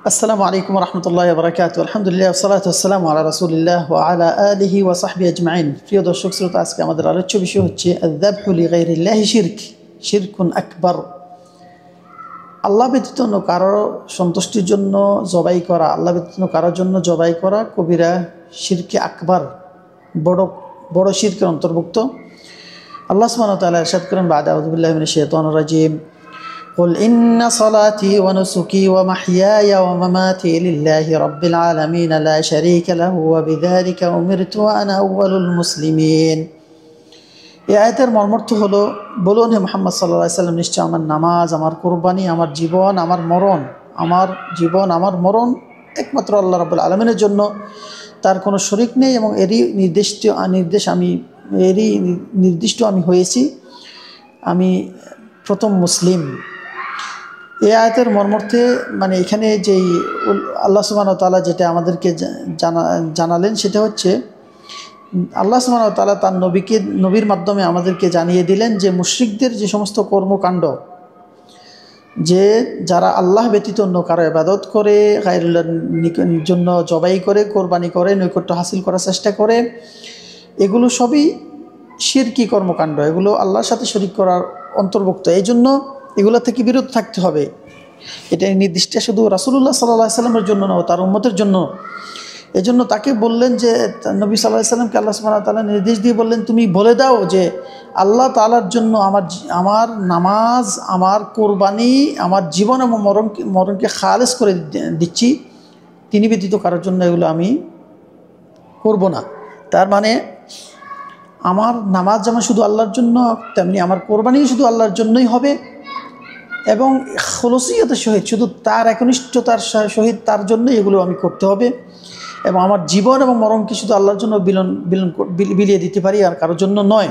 আসসালামু আলাইকুম রহমতুল্লাহি ওয়া বারাকাতুহু। আলহামদুলিল্লাহ ওয়াসসালাতু ওয়াসসালামু আলা রাসূলিল্লাহ ওয়া আলা আলিহি ওয়া সাহবিহি আজমাইন। প্রিয় দর্শক শ্রোতা, আজকে আমাদের আলোচ্য বিষয় হচ্ছে আয-যাবহু লিগাইরিল্লাহি শিরক, শিরকুন আকবার। আল্লাহ ব্যতীত অন্য কারো সন্তুষ্টির জন্য জবাই করা, আল্লাহ ব্যতীত অন্য কারোর জন্য জবাই করা কবিরা শিরকে আকবার, বড় বড় শিরকের অন্তর্ভুক্ত। আল্লাহ সুবহানাহু ওয়া তাআলা ইরশাদ করেন, বা'দা আউযু বিল্লাহি মিনাশ শাইতানির রাজীম, قل إن صلاتي ونسكي ومحياي ومماتي لله رب العالمين لا شريك له وبذلك أمرت وأنا أول المسلمين। এই আয়াতের মর্মার্থ হলো, বলুন হে মুহাম্মদ সাল্লাল্লাহু আলাইহি সাল্লাম, নিশ্চয় আমার নামাজ, আমার কুরবানি, আমার জীবন, আমার মরণ একমাত্র আল্লাহ রাব্বুল আলামিনের জন্য, তার কোনো শরীক নেই এবং এরই নির্দিষ্ট আমি হয়েছি, আমি প্রথম মুসলিম। এই আয়াতের মর্মার্থে মানে এখানে যেই আল্লাহ সুবহানাহু ওয়া তাআলা যেটা আমাদেরকে জানালেন সেটা হচ্ছে, আল্লাহ সুবহানাহু ওয়া তাআলা তার নবীর মাধ্যমে আমাদেরকে জানিয়ে দিলেন যে মুশরিকদের যে সমস্ত কর্মকাণ্ড, যে যারা আল্লাহ ব্যতীত অন্য কারো ইবাদত করে, গায়রুল্লাহর জন্য জবাই করে, কোরবানি করে, নৈকট্য হাসিল করার চেষ্টা করে, এগুলো সবই শিরকি কর্মকাণ্ড, এগুলো আল্লাহর সাথে শরীক করার অন্তর্ভুক্ত। এই জন্য এগুলো থেকে বিরত থাকতে হবে। এটা নির্দিষ্ট শুধু রাসূলুল্লাহ সাল্লাল্লাহু আলাইহি সাল্লামের জন্য না, তার উম্মতের জন্য। এই জন্য তাকে বললেন যে, নবী সাল্লাল্লাহু আলাইহি সাল্লামকে আল্লাহ সুবহানাহু ওয়া তাআলা নির্দেশ দিয়ে বললেন, তুমি বলে দাও যে আল্লাহ তাআলার জন্য আমার নামাজ, আমার কোরবানি, আমার জীবন এবং মরণকে খালেস করে দিচ্ছি, তিনি ব্যতীত কারোর জন্য এগুলো আমি করব না। তার মানে আমার নামাজ যেমন শুধু আল্লাহর জন্য, তেমনি আমার কোরবানিও শুধু আল্লাহর জন্যই হবে, এবং খলুসিয়তের সহিত, শুধু তার একনিষ্ঠতার সহিত তার জন্যই এগুলো আমি করতে হবে, এবং আমার জীবন এবং মরণকে শুধু আল্লাহর জন্য বিলিয়ে দিতে পারি, আর কারোর জন্য নয়।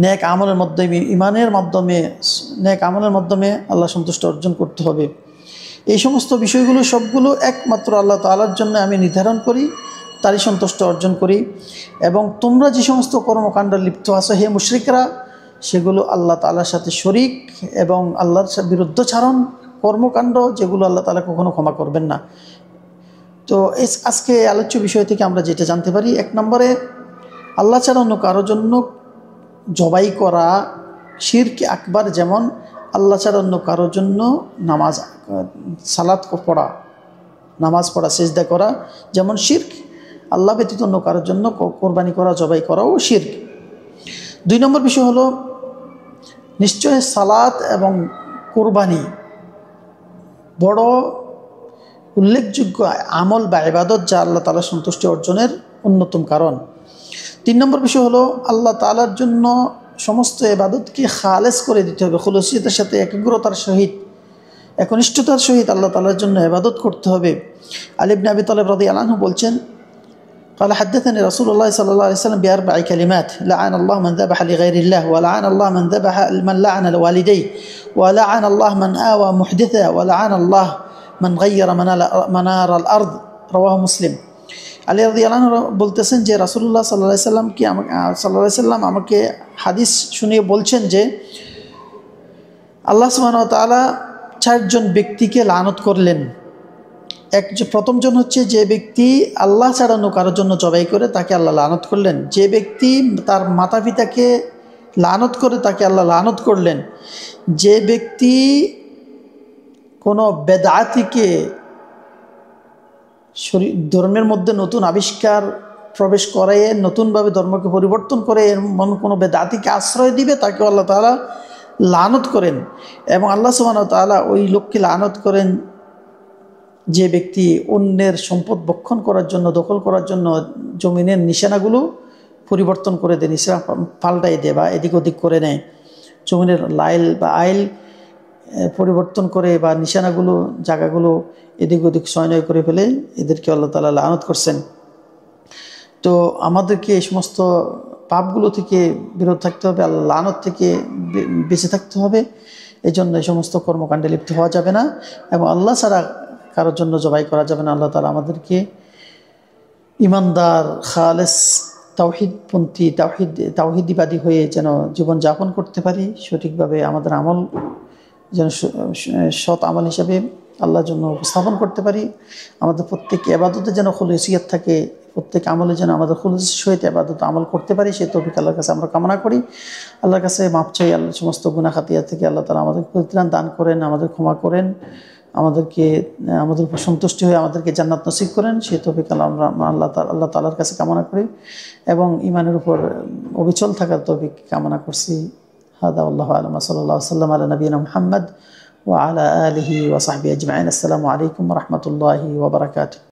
নেক আমলের মাধ্যমে, ইমানের মাধ্যমে, নেক আমলের মাধ্যমে আল্লাহ সন্তুষ্ট অর্জন করতে হবে। এই সমস্ত বিষয়গুলো সবগুলো একমাত্র আল্লাহ তাআলার জন্য আমি নির্ধারণ করি, তারই সন্তুষ্ট অর্জন করি। এবং তোমরা যে সমস্ত কর্মকাণ্ডে লিপ্ত আছো হে মুশরিকরা, সেগুলো আল্লাহ তাআলার সাথে শরীক এবং আল্লাহর বিরুদ্ধচারণ কর্মকাণ্ড, যেগুলো আল্লাহ তাআলা কখনো ক্ষমা করবেন না। তো আজকে আলোচ্য বিষয় থেকে আমরা যেটা জানতে পারি, এক নম্বরে আল্লাহ ছাড়া অন্য কারোর জন্য জবাই করা শিরকে আকবার, যেমন আল্লাহ ছাড়া অন্য কারোর জন্য নামাজ পড়া, সিজদা করা যেমন শিরক, আল্লাহ ব্যতীত অন্য কারোর জন্য কোরবানি করা, জবাই করাও শিরক। 2 নম্বর বিষয় হলো, নিশ্চয় সালাত এবং কোরবানি বড় উল্লেখযোগ্য আমল বা ইবাদত, যা আল্লাহ তাআলার সন্তুষ্টি অর্জনের অন্যতম কারণ। 3 নম্বর বিষয় হলো, আল্লাহ তাআলার জন্য সমস্ত ইবাদতকে খালেস করে দিতে হবে, খুলুসিয়তের সাথে, একাগ্রতার সহিত, একনিষ্ঠতার সহিত আল্লাহ তাআলার জন্য ইবাদত করতে হবে। আলী ইবনে আবি তালিব রাদিয়াল্লাহু আনহু বলছেন, قال حدثني رسول الله صلى الله عليه وسلم بأربع كلمات: لعن الله من ذبح لغير الله، ولعن الله من لعن والديه، ولعن الله من آوى محدثا، ولعن الله من غير منار الأرض। رواه مسلم। আলী রাদিয়াল্লাহু আনহু বলতেছেন যে রাসূলুল্লাহ সাল্লাল্লাহু আলাইহি সাল্লাম আমাকে হাদিস শুনিয়ে বলছেন যে আল্লাহ সুবহানাহু ওয়া তাআলা 4 জন ব্যক্তিকে লানত করলেন। প্রথম জন হচ্ছে, যে ব্যক্তি আল্লাহ ছাড়া অন্য কারোর জন্য জবাই করে, তাকে আল্লাহ লানত করলেন। যে ব্যক্তি তার মাতা পিতাকে লানত করে, তাকে আল্লাহ লানত করলেন। যে ব্যক্তি কোনো বেদাতিকে, ধর্মের মধ্যে নতুন আবিষ্কার প্রবেশ করে, নতুনভাবে ধর্মকে পরিবর্তন করে, এমন কোনো বেদাতিকে আশ্রয় দিবে, তাকে আল্লাহ তাআলা লানত করেন। এবং আল্লাহ সুবহানাহু ওয়া তাআলা ওই লোককে লানত করেন যে ব্যক্তি অন্যের সম্পদ ভক্ষণ করার জন্য, দখল করার জন্য জমিনের নিশানাগুলো পরিবর্তন করে দেয়, নিশানা পাল্টাই দেয় বা এদিক ওদিক করে নেয়, জমিনের আইল পরিবর্তন করে বা নিশানাগুলো, জায়গাগুলো এদিক ওদিক সয়নয় করে ফেলে, এদেরকে আল্লাহ তাআলা লানত করছেন। তো আমাদেরকে এই সমস্ত পাপগুলো থেকে বিরত থাকতে হবে, আল্লাহ লানত থেকে বেঁচে থাকতে হবে। এই জন্য এই সমস্ত কর্মকাণ্ডে লিপ্ত হওয়া যাবে না, এবং আল্লাহ ছাড়া কারোর জন্য জবাই করা যাবে না। আল্লাহ তাআলা আমাদেরকে ইমানদার, খালেস, তাওহীদবাদী হয়ে যেন জীবন যাপন করতে পারি, সঠিকভাবে আমাদের আমল যেন সৎ আমল হিসাবে আল্লাহর জন্য উপস্থাপন করতে পারি। আমাদের প্রত্যেক ইবাদতে যেন খুলুসিয়ত থাকে, প্রত্যেক আমলে যেন আমাদের খুলুসের সহিত ইবাদত আমল করতে পারি, সেই তৌফিক আল্লাহর কাছে আমরা কামনা করি। আল্লাহর কাছে মাপ চাই, আল্লাহর সমস্ত গুনাহ খাতিয়া থেকে আল্লাহ তাআলা আমাদের পরিত্রাণ দান করেন, আমাদের ক্ষমা করেন, আমাদের উপর সন্তুষ্টি হয়ে আমাদেরকে জান্নাত নসিব করেন, সেই তৌফিক আমরা আল্লাহ তাআলার কাছে কামনা করি এবং ঈমানের উপর অবিচল থাকার তৌফিক কামনা করছি। হাদা আল্লাহু আ'লাম। সাল্লাল্লাহু আলাইহি ওয়া সাল্লাম আলা নবিয়িনা মুহাম্মদ ওয়া আলা আলিহি ওয়া সাহবিহি আজমাইন। আসসালামু আলাইকুম ওয়া রাহমাতুল্লাহি ওয়া বারাকাতুহু।